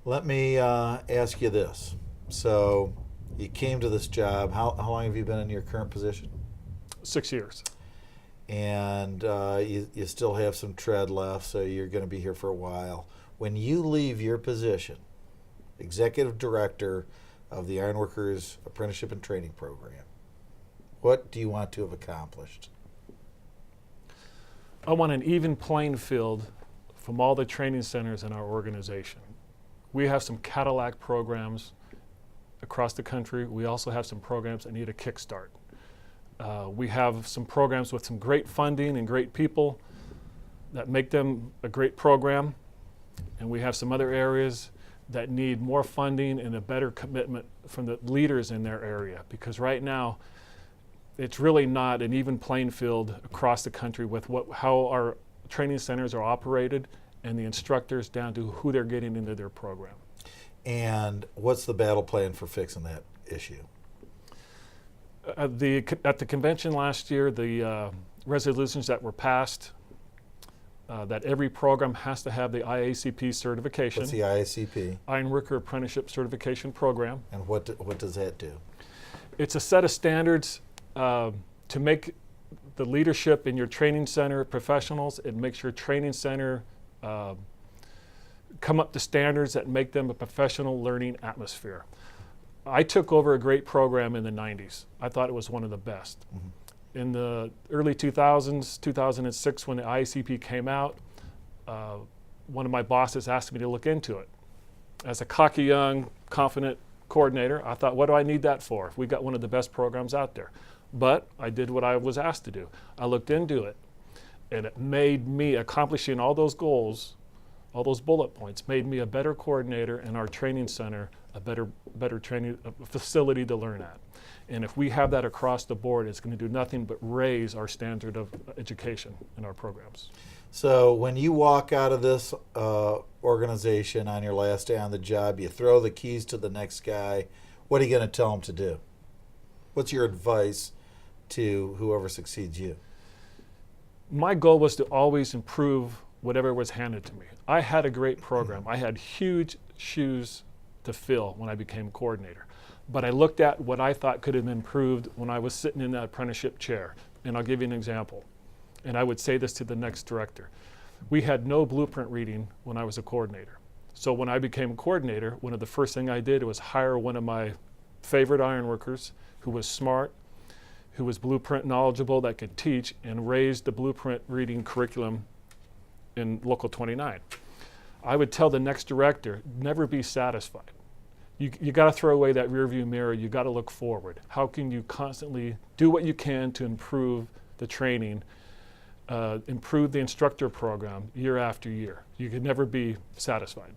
Let me ask you this. So you came to this job. How long have you been in your current position? 6 years. And you still have some tread left, so you're going to be here for a while. When you leave your position, executive director of the Ironworkers Apprenticeship and Training Program, what do you want to have accomplished? I want an even playing field from all the training centers in our organization. We have some Cadillac programs across the country. We also have some programs that need a kickstart. We have some programs with some great funding and great people that make them a great program. And we have some other areas that need more funding and a better commitment from the leaders in their area. Because right now, it's really not an even playing field across the country with how our training centers are operated and the instructors down to who they're getting into their program. And what's the battle plan for fixing that issue? At the convention last year, the resolutions that were passed, that every program has to have the IACP certification. What's the IACP? Ironworker Apprenticeship Certification Program. And what does that do? It's a set of standards to make the leadership in your training center professionals. It makes your training center come up to standards that make them a professional learning atmosphere. I took over a great program in the 90s. I thought it was one of the best. Mm-hmm. In the early 2000s, 2006, when the IACP came out, one of my bosses asked me to look into it. As a cocky, young, confident coordinator, I thought, what do I need that for? We got one of the best programs out there. But I did what I was asked to do. I looked into it, and it made me, accomplishing all those goals, all those bullet points, made me a better coordinator in our training center, a better training facility to learn at. And if we have that across the board, it's going to do nothing but raise our standard of education in our programs. So when you walk out of this organization on your last day on the job, you throw the keys to the next guy. What are you going to tell him to do? What's your advice to whoever succeeds you? My goal was to always improve whatever was handed to me. I had a great program. I had huge shoes to fill when I became coordinator. But I looked at what I thought could have improved when I was sitting in that apprenticeship chair. And I'll give you an example. And I would say this to the next director. We had no blueprint reading when I was a coordinator. So when I became a coordinator, one of the first things I did was hire one of my favorite ironworkers who was smart, who was blueprint knowledgeable, that could teach, and raised the blueprint reading curriculum in Local 29. I would tell the next director, never be satisfied. You got to throw away that rearview mirror. You got to look forward. How can you constantly do what you can to improve the training, improve the instructor program year after year? You could never be satisfied.